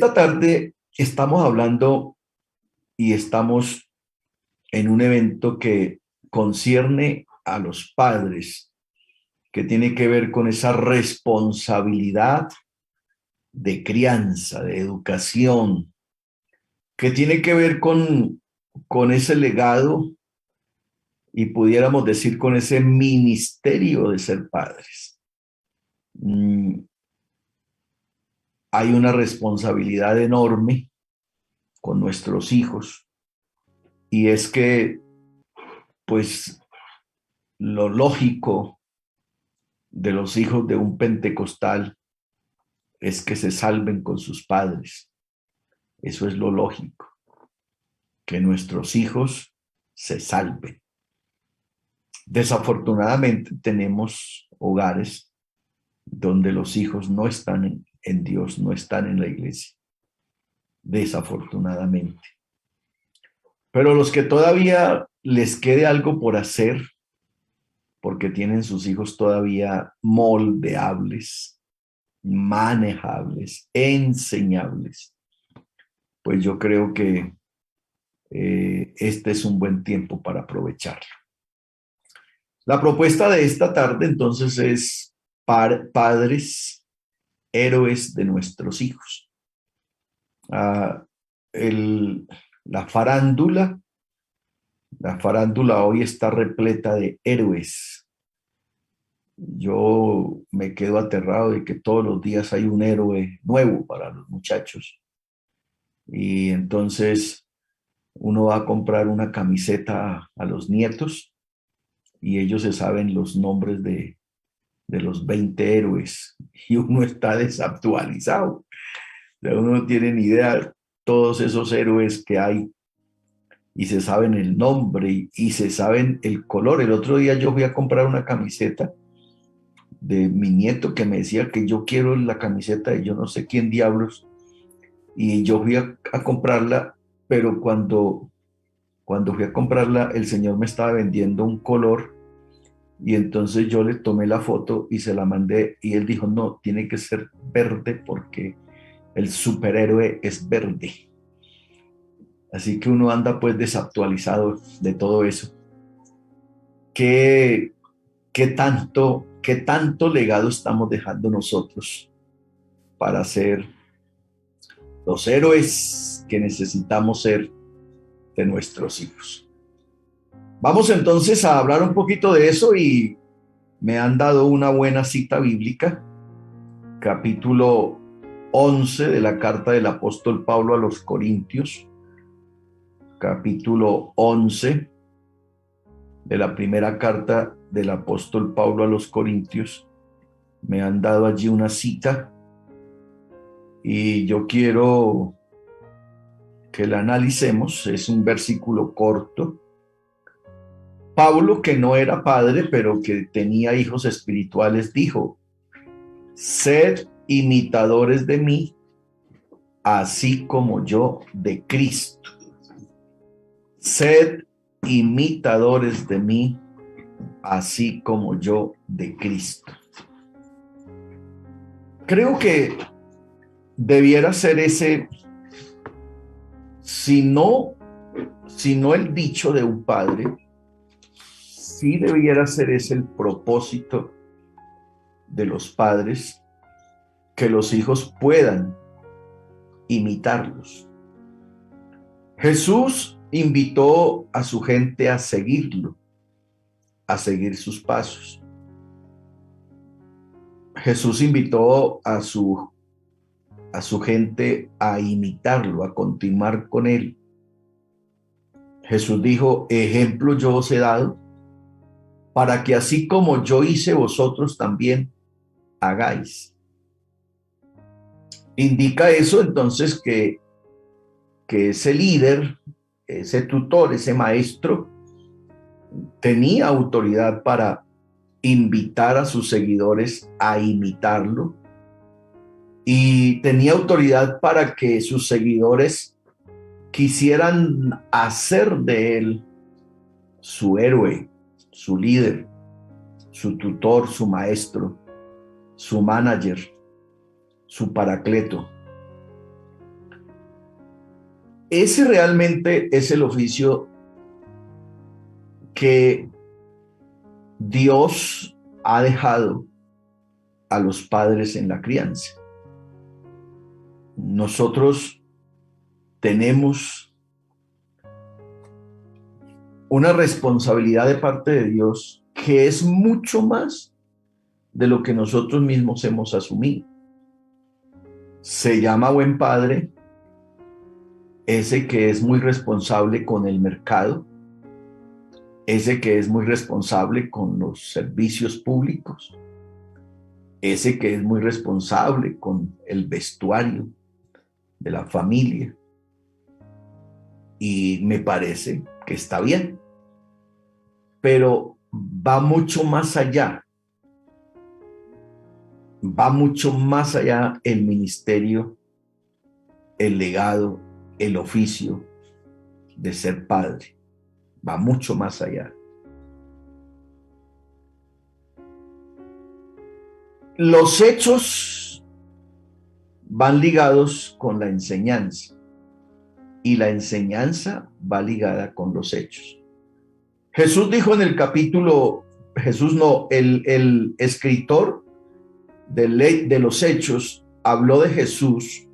Esta tarde estamos hablando y estamos en un evento que concierne a los padres, que tiene que ver con esa responsabilidad de crianza, de educación, que tiene que ver con ese legado y pudiéramos decir con ese ministerio de ser padres. Hay una responsabilidad enorme con nuestros hijos y es que, pues, lo lógico de los hijos de un pentecostal es que se salven con sus padres. Eso es lo lógico, que nuestros hijos se salven. Desafortunadamente tenemos hogares donde los hijos no están en Dios, no están en la iglesia. Desafortunadamente. Pero los que todavía les quede algo por hacer, porque tienen sus hijos todavía moldeables, manejables, enseñables, pues yo creo que este es un buen tiempo para aprovecharlo. La propuesta de esta tarde entonces es padres, héroes de nuestros hijos. Ah, el, la farándula, la farándula hoy está repleta de héroes. Yo me quedo aterrado de que todos los días hay un héroe nuevo para los muchachos. Y entonces uno va a comprar una camiseta a los nietos y ellos se saben los nombres de los 20 héroes y uno está desactualizado. O sea, uno no tiene ni idea de todos esos héroes que hay y se saben el nombre y se saben el color. El otro día yo fui a comprar una camiseta de mi nieto que me decía que yo quiero la camiseta de yo no sé quién diablos y yo fui a comprarla, pero cuando fui a comprarla el señor me estaba vendiendo un color y entonces yo le tomé la foto y se la mandé y él dijo no, tiene que ser verde porque el superhéroe es verde. Así que uno anda pues desactualizado de todo eso. ¿Qué, qué tanto legado estamos dejando nosotros para ser los héroes que necesitamos ser de nuestros hijos? Vamos entonces a hablar un poquito de eso y me han dado una buena cita bíblica, capítulo 11 de la carta del apóstol Pablo a los Corintios, capítulo 11 de la primera carta del apóstol Pablo a los Corintios. Me han dado allí una cita y yo quiero que la analicemos. Es un versículo corto. Pablo, que no era padre, pero que tenía hijos espirituales, dijo: sed imitadores de mí, así como yo de Cristo. Sed imitadores de mí, así como yo de Cristo. Creo que debiera ser ese, si no el dicho de un padre, sí debiera ser ese el propósito de los padres, que los hijos puedan imitarlos. Jesús invitó a su gente a seguirlo, a seguir sus pasos. Jesús invitó a su gente a imitarlo, a continuar con él. Jesús dijo: ejemplo yo os he dado, para que así como yo hice, vosotros también hagáis. Indica eso entonces que ese líder, ese tutor, ese maestro, tenía autoridad para invitar a sus seguidores a imitarlo y tenía autoridad para que sus seguidores quisieran hacer de él su héroe, su líder, su tutor, su maestro, su manager, su paracleto. Ese realmente es el oficio que Dios ha dejado a los padres en la crianza. Nosotros tenemos una responsabilidad de parte de Dios que es mucho más de lo que nosotros mismos hemos asumido. Se llama buen padre ese que es muy responsable con el mercado, ese que es muy responsable con los servicios públicos, ese que es muy responsable con el vestuario de la familia. Y me parece que está bien, pero va mucho más allá. Va mucho más allá el ministerio, el legado, el oficio de ser padre. Va mucho más allá. Los hechos van ligados con la enseñanza y la enseñanza va ligada con los hechos. Jesús dijo en el capítulo, Jesús no, el escritor de los hechos habló de Jesús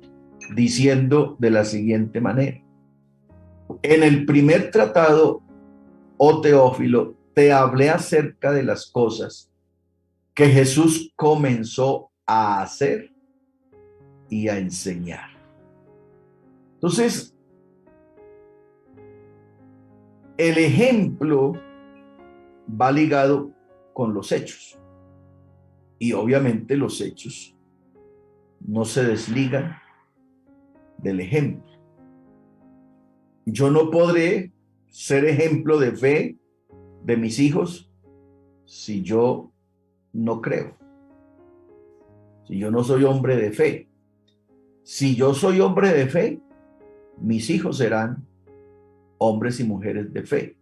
diciendo de la siguiente manera: en el primer tratado, oh Teófilo, te hablé acerca de las cosas que Jesús comenzó a hacer y a enseñar. Entonces, el ejemplo va ligado con los hechos. Y obviamente los hechos no se desligan del ejemplo. Yo no podré ser ejemplo de fe de mis hijos si yo no creo, si yo no soy hombre de fe. Si yo soy hombre de fe, mis hijos serán hombres y mujeres de fe.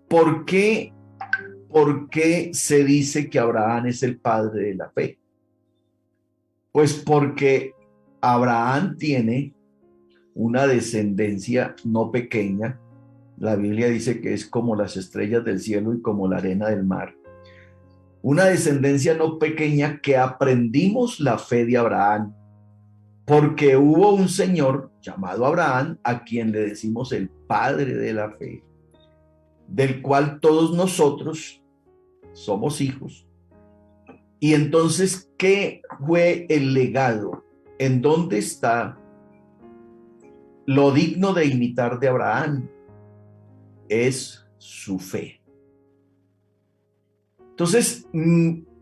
¿Por qué se dice que Abraham es el padre de la fe? Pues porque Abraham tiene una descendencia no pequeña. La Biblia dice que es como las estrellas del cielo y como la arena del mar. Una descendencia no pequeña que aprendimos la fe de Abraham, porque hubo un señor llamado Abraham a quien le decimos el padre de la fe, del cual todos nosotros somos hijos. Y entonces, ¿qué fue el legado? ¿En dónde está lo digno de imitar de Abraham? Es su fe. Entonces,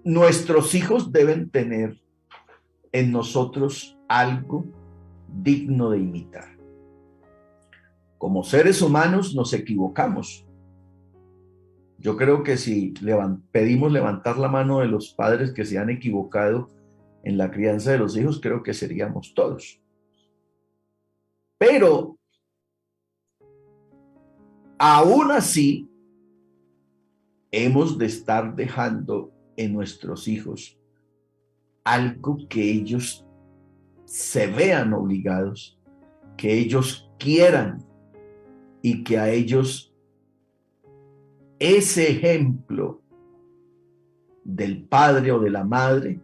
nuestros hijos deben tener en nosotros algo digno de imitar. Como seres humanos nos equivocamos. Yo creo que si pedimos levantar la mano de los padres que se han equivocado en la crianza de los hijos, creo que seríamos todos. Pero aún así, hemos de estar dejando en nuestros hijos algo que ellos se vean obligados, que ellos quieran y que a ellos ese ejemplo del padre o de la madre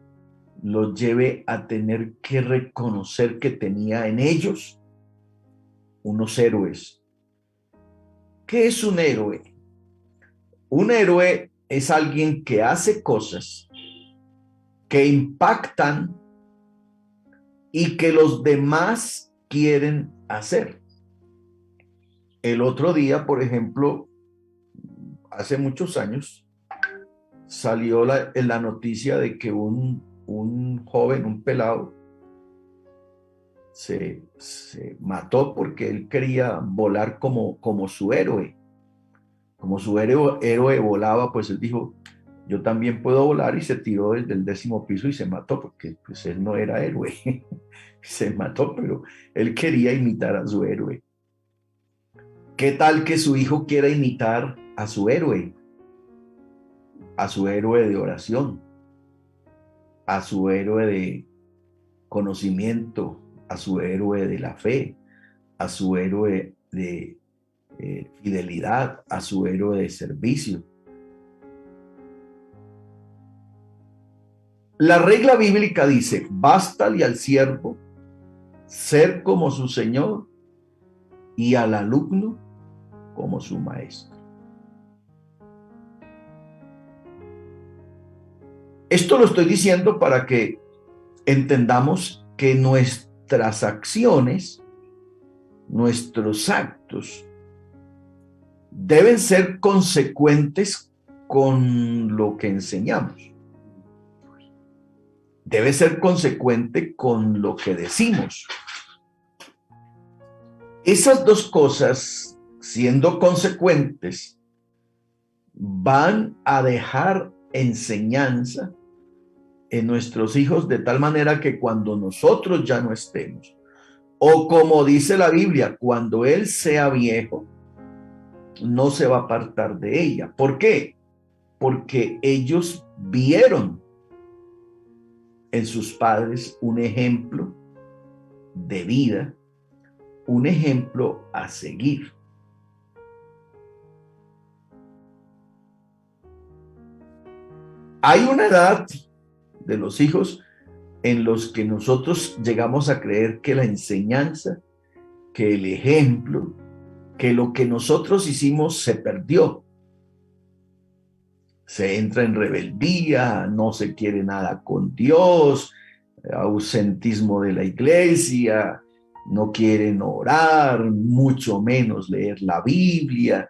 los lleve a tener que reconocer que tenía en ellos unos héroes. ¿Qué es un héroe? Un héroe es alguien que hace cosas que impactan y que los demás quieren hacer. El otro día, por ejemplo, hace muchos años, salió la noticia de que un joven, un pelado, se mató porque él quería volar como su héroe. Como su héroe volaba, pues él dijo, yo también puedo volar, y se tiró desde el 10º piso y se mató, porque pues él no era héroe. Se mató, pero él quería imitar a su héroe. ¿Qué tal que su hijo quiera imitar a su héroe? A su héroe de oración, a su héroe de conocimiento, a su héroe de la fe, a su héroe de fidelidad, a su héroe de servicio. La regla bíblica dice: bástale al siervo ser como su señor y al alumno como su maestro. Esto lo estoy diciendo para que entendamos que nuestras acciones, nuestros actos, deben ser consecuentes con lo que enseñamos. Debe ser consecuente con lo que decimos. Esas dos cosas, siendo consecuentes, van a dejar enseñanza en nuestros hijos de tal manera que cuando nosotros ya no estemos, o como dice la Biblia, cuando él sea viejo, no se va a apartar de ella. ¿Por qué? Porque ellos vieron en sus padres un ejemplo de vida, un ejemplo a seguir. Hay una edad de los hijos en los que nosotros llegamos a creer que la enseñanza, que el ejemplo, que lo que nosotros hicimos se perdió. Se entra en rebeldía, no se quiere nada con Dios, ausentismo de la iglesia, no quieren orar, mucho menos leer la Biblia.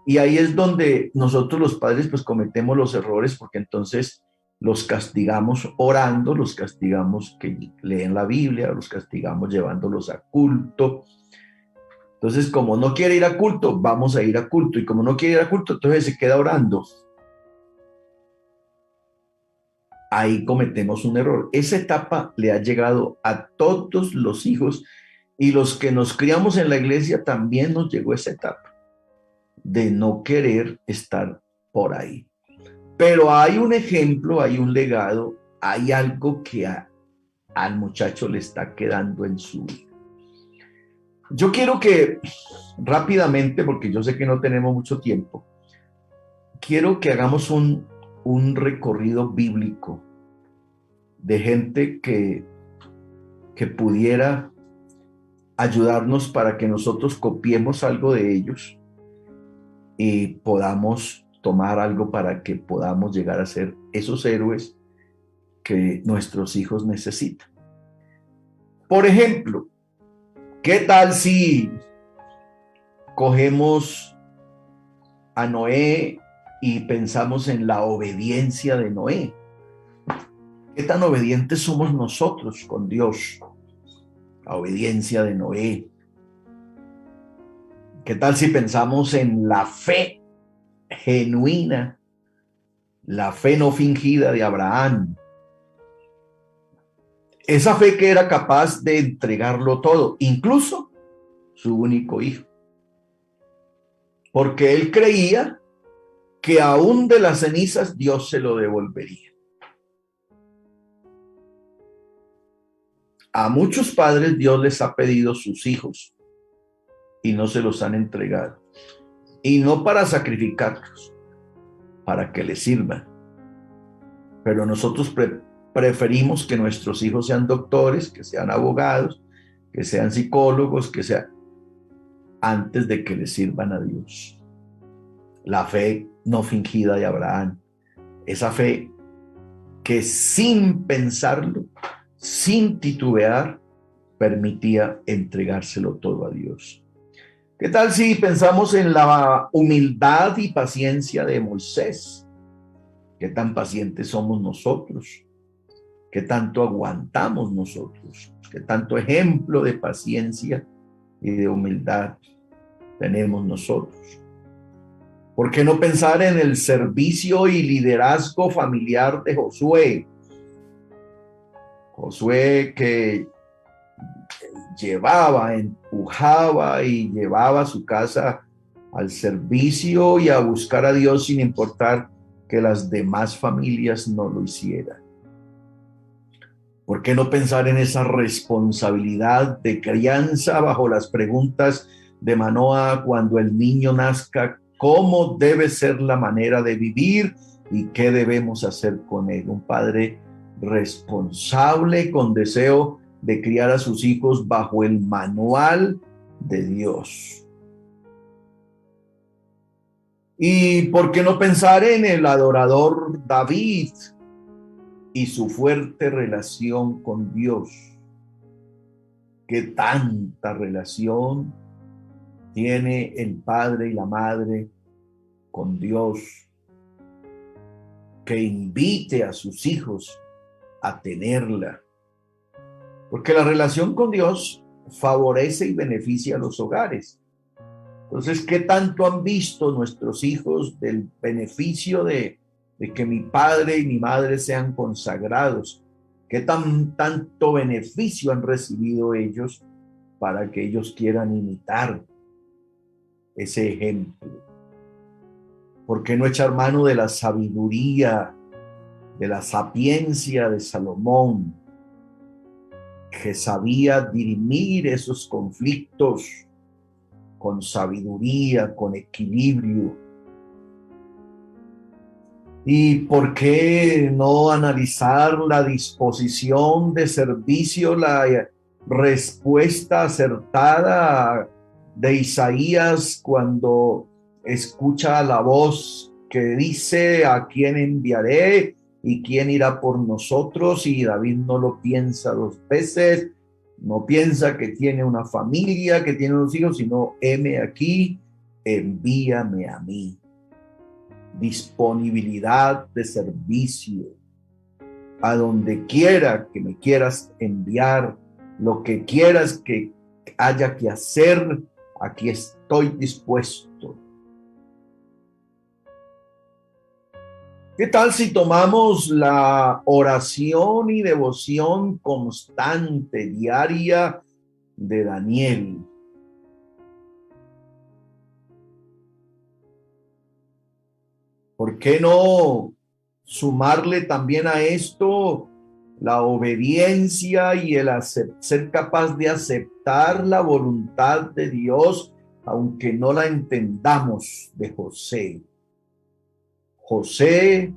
Y ahí es donde nosotros los padres pues cometemos los errores, porque entonces los castigamos orando, los castigamos que leen la Biblia, los castigamos llevándolos a culto. Entonces, como no quiere ir a culto, vamos a ir a culto. Y como no quiere ir a culto, entonces se queda orando. Ahí cometemos un error. Esa etapa le ha llegado a todos los hijos, y los que nos criamos en la iglesia también nos llegó esa etapa de no querer estar por ahí. Pero hay un ejemplo, hay un legado, hay algo que al muchacho le está quedando en su vida. Yo quiero que rápidamente, porque yo sé que no tenemos mucho tiempo, quiero que hagamos un recorrido bíblico de gente que pudiera ayudarnos para que nosotros copiemos algo de ellos y podamos tomar algo para que podamos llegar a ser esos héroes que nuestros hijos necesitan. Por ejemplo, ¿qué tal si cogemos a Noé y pensamos en la obediencia de Noé? ¿Qué tan obedientes somos nosotros con Dios? La obediencia de Noé. ¿Qué tal si pensamos en la fe genuina, la fe no fingida de Abraham? Esa fe que era capaz de entregarlo todo, incluso su único hijo. Porque él creía que aún de las cenizas Dios se lo devolvería. A muchos padres Dios les ha pedido sus hijos y no se los han entregado. Y no para sacrificarlos, para que les sirvan. Pero nosotros preferimos que nuestros hijos sean doctores, que sean abogados, que sean psicólogos, que sean, antes de que les sirvan a Dios. La fe no fingida de Abraham, esa fe que sin pensarlo, sin titubear, permitía entregárselo todo a Dios. ¿Qué tal si pensamos en la humildad y paciencia de Moisés? ¿Qué tan pacientes somos nosotros? ¿Qué tanto aguantamos nosotros? ¿Qué tanto ejemplo de paciencia y de humildad tenemos nosotros? ¿Por qué no pensar en el servicio y liderazgo familiar de Josué? Josué que llevaba, empujaba y llevaba a su casa al servicio y a buscar a Dios sin importar que las demás familias no lo hicieran. ¿Por qué no pensar en esa responsabilidad de crianza bajo las preguntas de Manoah cuando el niño nazca? ¿Cómo debe ser la manera de vivir y qué debemos hacer con él? Un padre responsable con deseo de criar a sus hijos bajo el manual de Dios. ¿Y por qué no pensar en el adorador David y su fuerte relación con Dios? ¿Qué tanta relación tiene el padre y la madre con Dios que invite a sus hijos a tenerla? Porque la relación con Dios favorece y beneficia a los hogares. Entonces, ¿qué tanto han visto nuestros hijos del beneficio de que mi padre y mi madre sean consagrados? ¿Qué tanto beneficio han recibido ellos para que ellos quieran imitar ese ejemplo? ¿Por qué no echar mano de la sabiduría, de la sapiencia de Salomón, que sabía dirimir esos conflictos con sabiduría, con equilibrio? ¿Y por qué no analizar la disposición de servicio, la respuesta acertada de Isaías cuando escucha la voz que dice: ¿a quién enviaré y quién irá por nosotros? Y David no lo piensa dos veces, no piensa que tiene una familia, que tiene unos hijos, sino: heme aquí, envíame a mí. Disponibilidad de servicio. A donde quiera que me quieras enviar, lo que quieras que haya que hacer, aquí estoy dispuesto. ¿Qué tal si tomamos la oración y devoción constante, diaria de Daniel? ¿Por qué no sumarle también a esto la obediencia y el ser capaz de aceptar la voluntad de Dios, aunque no la entendamos, de José? José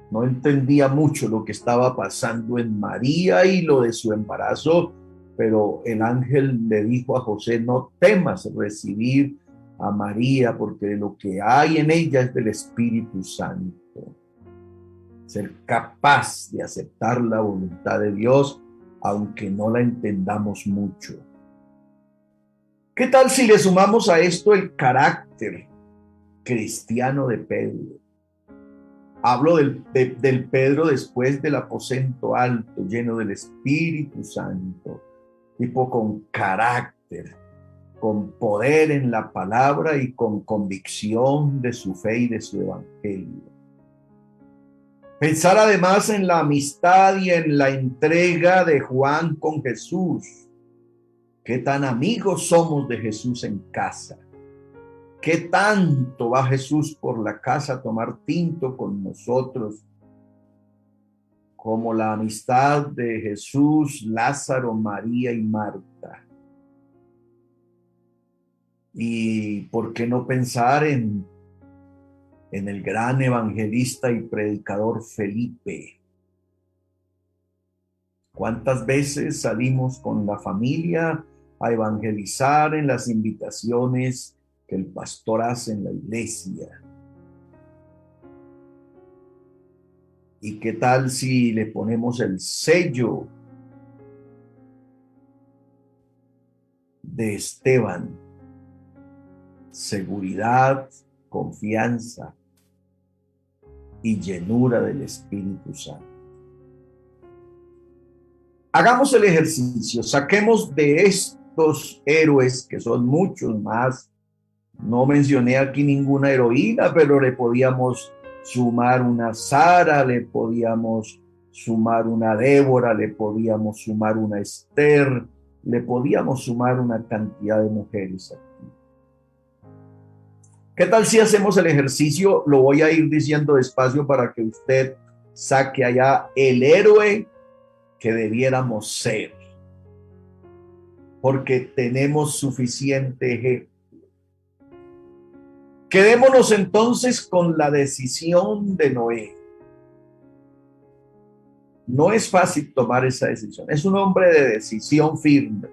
no entendía mucho lo que estaba pasando en María y lo de su embarazo, pero el ángel le dijo a José: no temas recibir a María, porque lo que hay en ella es del Espíritu Santo. Ser capaz de aceptar la voluntad de Dios, aunque no la entendamos mucho. ¿Qué tal si le sumamos a esto el carácter cristiano de Pedro? Hablo del Pedro después del aposento alto, lleno del Espíritu Santo, tipo con carácter, con poder en la palabra y con convicción de su fe y de su evangelio. Pensar además en la amistad y en la entrega de Juan con Jesús. ¿Qué tan amigos somos de Jesús en casa? ¿Qué tanto va Jesús por la casa a tomar tinto con nosotros? Como la amistad de Jesús, Lázaro, María y Marta. ¿Y por qué no pensar en el gran evangelista y predicador Felipe? ¿Cuántas veces salimos con la familia a evangelizar en las invitaciones que el pastor hace en la iglesia? ¿Y qué tal si le ponemos el sello de Esteban? Seguridad, confianza y llenura del Espíritu Santo. Hagamos el ejercicio, saquemos de estos héroes, que son muchos más. No mencioné aquí ninguna heroína, pero le podíamos sumar una Sara, le podíamos sumar una Débora, le podíamos sumar una Esther, le podíamos sumar una cantidad de mujeres aquí. ¿Qué tal si hacemos el ejercicio? Lo voy a ir diciendo despacio para que usted saque allá el héroe que debiéramos ser, porque tenemos suficiente ejemplo. Quedémonos entonces con la decisión de Noé. No es fácil tomar esa decisión. Es un hombre de decisión firme.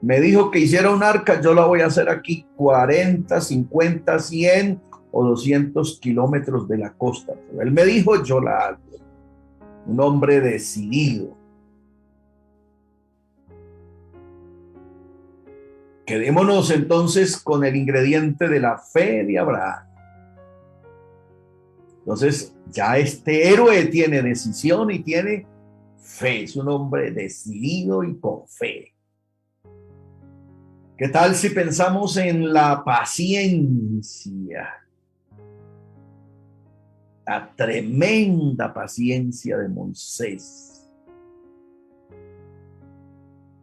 Me dijo que hiciera un arca, yo la voy a hacer aquí 40, 50, 100 o 200 kilómetros de la costa. Pero él me dijo, yo la hago. Un hombre decidido. Quedémonos entonces con el ingrediente de la fe de Abraham. Entonces, ya este héroe tiene decisión y tiene fe. Es un hombre decidido y con fe. ¿Qué tal si pensamos en la paciencia? La tremenda paciencia de Moisés.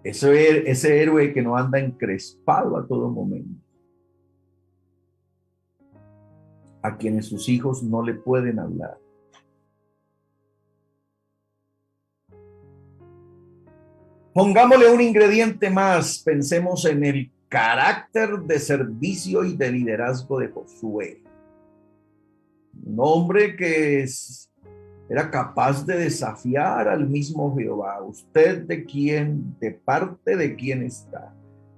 Ese héroe que no anda encrespado a todo momento. A quienes sus hijos no le pueden hablar. Pongámosle un ingrediente más, pensemos en el carácter de servicio y de liderazgo de Josué. Un hombre que era capaz de desafiar al mismo Jehová. ¿Usted de parte de quién está?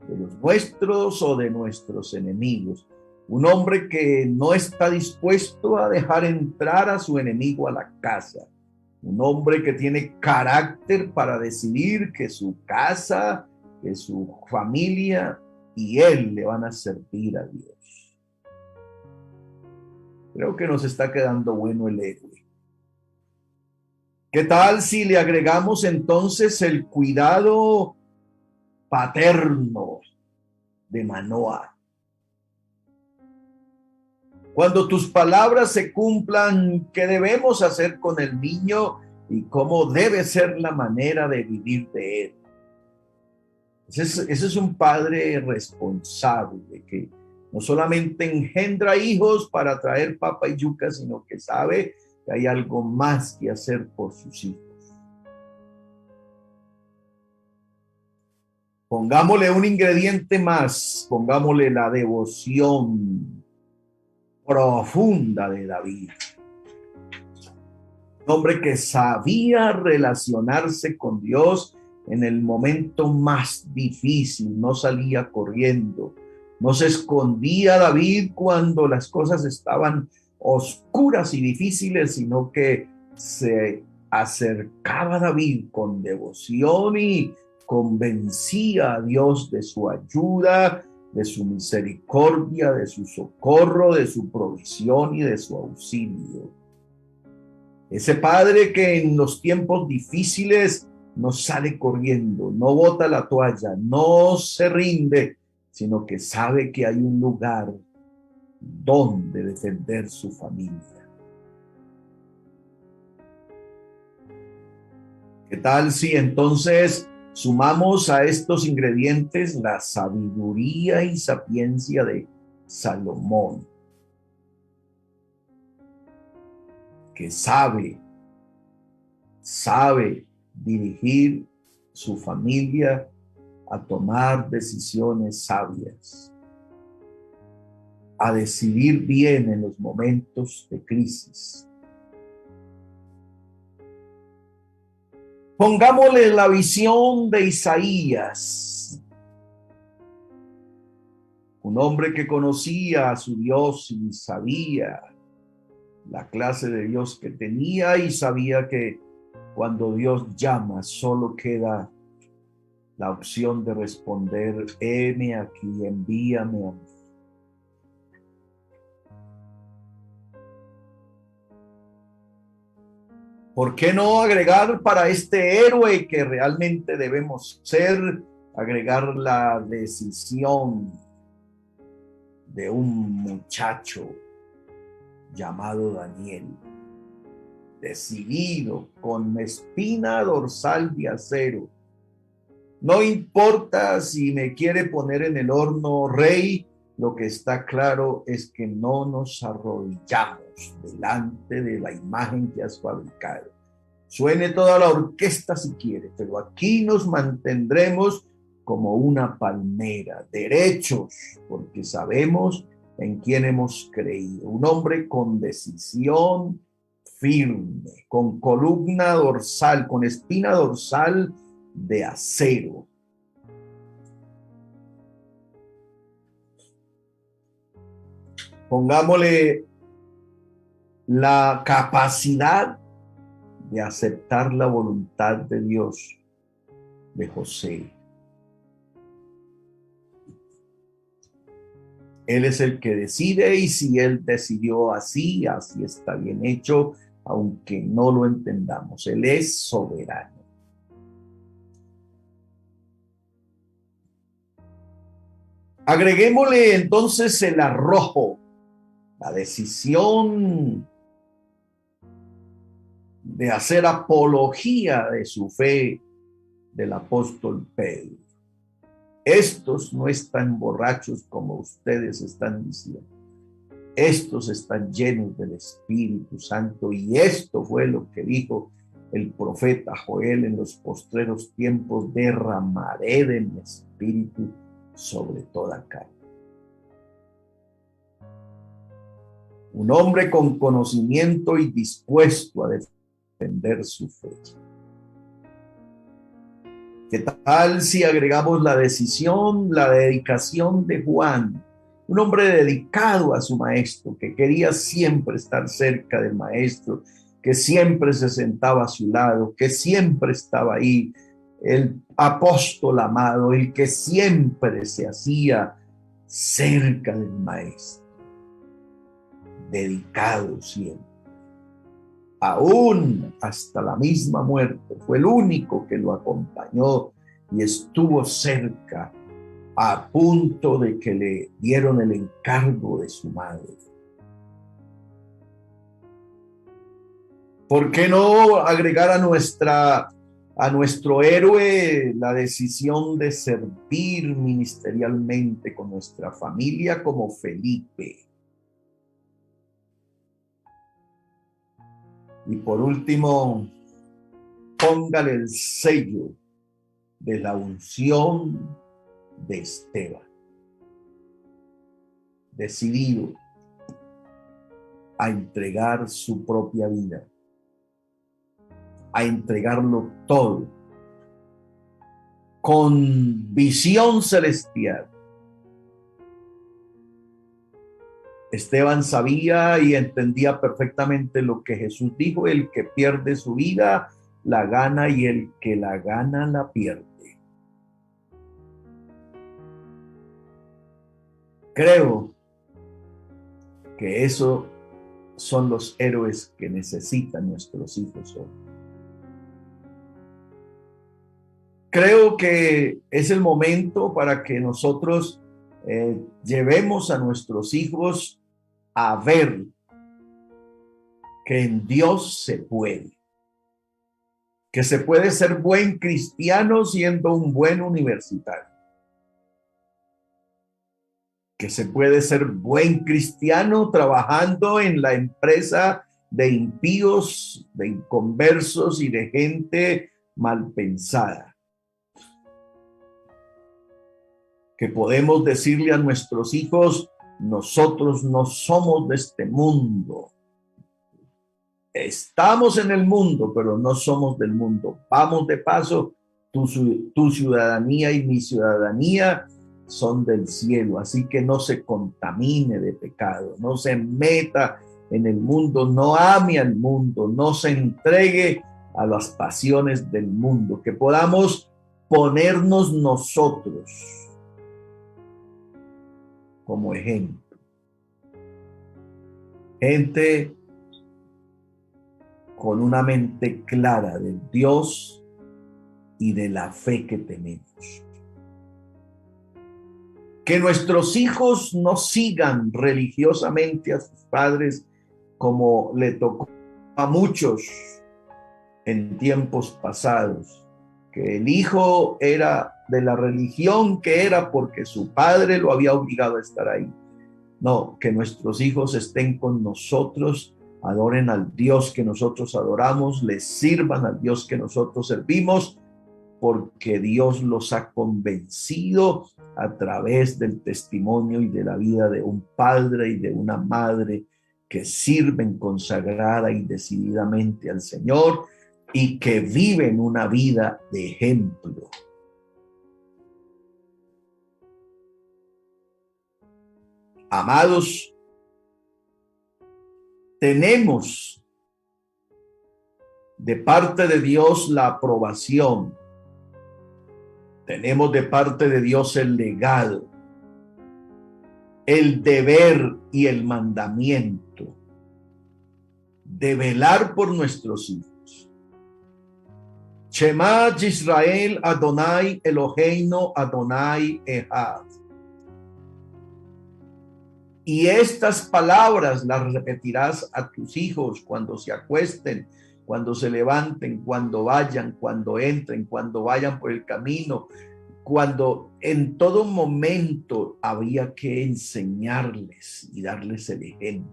¿De los nuestros o de nuestros enemigos? Un hombre que no está dispuesto a dejar entrar a su enemigo a la casa. Un hombre que tiene carácter para decidir que su casa, que su familia y él le van a servir a Dios. Creo que nos está quedando bueno el héroe. ¿Qué tal si le agregamos entonces el cuidado paterno de Manoah? Cuando tus palabras se cumplan, ¿qué debemos hacer con el niño y cómo debe ser la manera de vivir de él? Ese es un padre responsable que no solamente engendra hijos para traer papa y yuca, sino que sabe que hay algo más que hacer por sus hijos. Pongámosle un ingrediente más, pongámosle la devoción profunda de David. Un hombre que sabía relacionarse con Dios en el momento más difícil, no salía corriendo, no se escondía David cuando las cosas estaban oscuras y difíciles, sino que se acercaba a David con devoción y convencía a Dios de su ayuda, de su misericordia, de su socorro, de su provisión y de su auxilio. Ese padre que en los tiempos difíciles no sale corriendo, no bota la toalla, no se rinde, sino que sabe que hay un lugar donde defender su familia. ¿Qué tal si entonces sumamos a estos ingredientes la sabiduría y sapiencia de Salomón, que sabe dirigir su familia a tomar decisiones sabias, a decidir bien en los momentos de crisis? Pongámosle la visión de Isaías, un hombre que conocía a su Dios y sabía la clase de Dios que tenía y sabía que cuando Dios llama solo queda la opción de responder: heme aquí, envíame a mí. ¿Por qué no agregar para este héroe que realmente debemos ser, agregar la decisión de un muchacho llamado Daniel, decidido, con espina dorsal de acero? No importa si me quiere poner en el horno, rey, lo que está claro es que no nos arrodillamos delante de la imagen que has fabricado. Suene toda la orquesta si quiere, pero aquí nos mantendremos como una palmera, derechos, porque sabemos en quién hemos creído. Un hombre con decisión firme, con columna dorsal, con espina dorsal de acero. Pongámosle la capacidad de aceptar la voluntad de Dios de José. Él es el que decide, y si él decidió así, así está bien hecho, aunque no lo entendamos. Él es soberano. Agreguémosle entonces el arrojo, la decisión de hacer apología de su fe del apóstol Pedro. Estos no están borrachos como ustedes están diciendo. Estos están llenos del Espíritu Santo, y esto fue lo que dijo el profeta Joel: en los postreros tiempos derramaré de mi Espíritu sobre toda carne. Un hombre con conocimiento y dispuesto a defender su fe. ¿Qué tal si agregamos la decisión, la dedicación de Juan? Un hombre dedicado a su maestro, que quería siempre estar cerca del maestro, que siempre se sentaba a su lado, que siempre estaba ahí, el apóstol amado, el que siempre se hacía cerca del maestro, dedicado siempre. Aún hasta la misma muerte, fue el único que lo acompañó y estuvo cerca, a punto de que le dieron el encargo de su madre. ¿Por qué no agregar a nuestro héroe la decisión de servir ministerialmente con nuestra familia, como Felipe? Y por último, póngale el sello de la unción de Esteban, decidido a entregar su propia vida, a entregarlo todo, con visión celestial. Esteban sabía y entendía perfectamente lo que Jesús dijo: el que pierde su vida la gana, y el que la gana la pierde. Creo que esos son los héroes que necesitan nuestros hijos hoy. Creo que es el momento para que nosotros llevemos a nuestros hijos a ver que en Dios se puede, que se puede ser buen cristiano siendo un buen universitario, que se puede ser buen cristiano trabajando en la empresa de impíos, de inconversos y de gente mal pensada, que podemos decirle a nuestros hijos: nosotros no somos de este mundo. Estamos en el mundo, pero no somos del mundo. Vamos de paso, tu ciudadanía y mi ciudadanía son del cielo, así que no se contamine de pecado, no se meta en el mundo, no ame al mundo, no se entregue a las pasiones del mundo, que podamos ponernos nosotros como ejemplo. Gente con una mente clara del Dios y de la fe que tenemos. Que nuestros hijos no sigan religiosamente a sus padres como le tocó a muchos en tiempos pasados, que el hijo era de la religión que era porque su padre lo había obligado a estar ahí. No, que nuestros hijos estén con nosotros adoren al Dios que nosotros adoramos, les sirvan al Dios que nosotros servimos, porque Dios los ha convencido a través del testimonio y de la vida de un padre y de una madre que sirven consagrada y decididamente al Señor y que viven una vida de ejemplo. Amados, tenemos de parte de Dios la aprobación. Tenemos de parte de Dios el legado, el deber y el mandamiento de velar por nuestros hijos. Shema Yisrael Adonai Eloheinu Adonai Echad. Y estas palabras las repetirás a tus hijos cuando se acuesten, cuando se levanten, cuando vayan, cuando entren, cuando vayan por el camino, cuando en todo momento había que enseñarles y darles el ejemplo.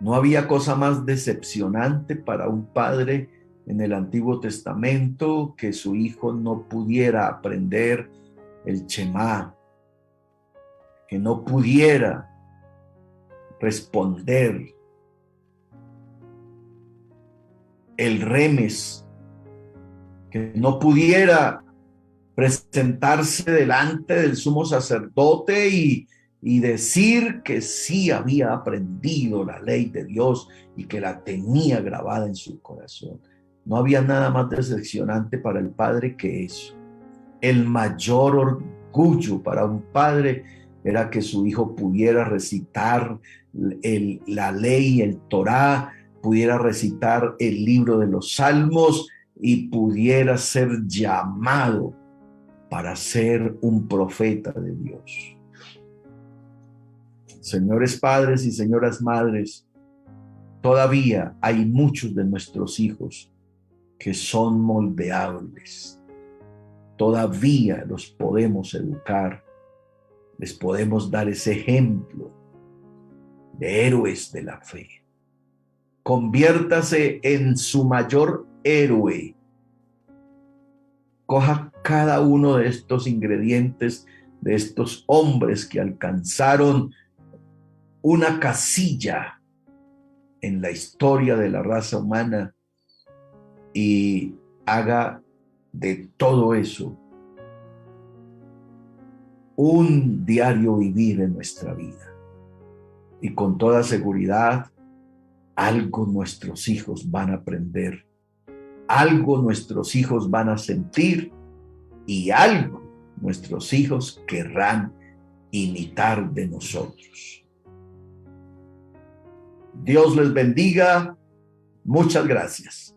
No había cosa más decepcionante para un padre en el Antiguo Testamento que su hijo no pudiera aprender el Shema, que no pudiera responder el remes, que no pudiera presentarse delante del sumo sacerdote y decir que sí había aprendido la ley de Dios y que la tenía grabada en su corazón. No había nada más decepcionante para el padre que eso. El mayor orgullo para un padre era que su hijo pudiera recitar la ley, el Torá, pudiera recitar el libro de los Salmos y pudiera ser llamado para ser un profeta de Dios. Señores padres y señoras madres, todavía hay muchos de nuestros hijos que son moldeables. Todavía los podemos educar, les podemos dar ese ejemplo de héroes de la fe. Conviértase en su mayor héroe. Coja cada uno de estos ingredientes, de estos hombres que alcanzaron una casilla en la historia de la raza humana y haga de todo eso un diario vivir en nuestra vida. Y con toda seguridad, algo nuestros hijos van a aprender, algo nuestros hijos van a sentir y algo nuestros hijos querrán imitar de nosotros. Dios les bendiga. Muchas gracias.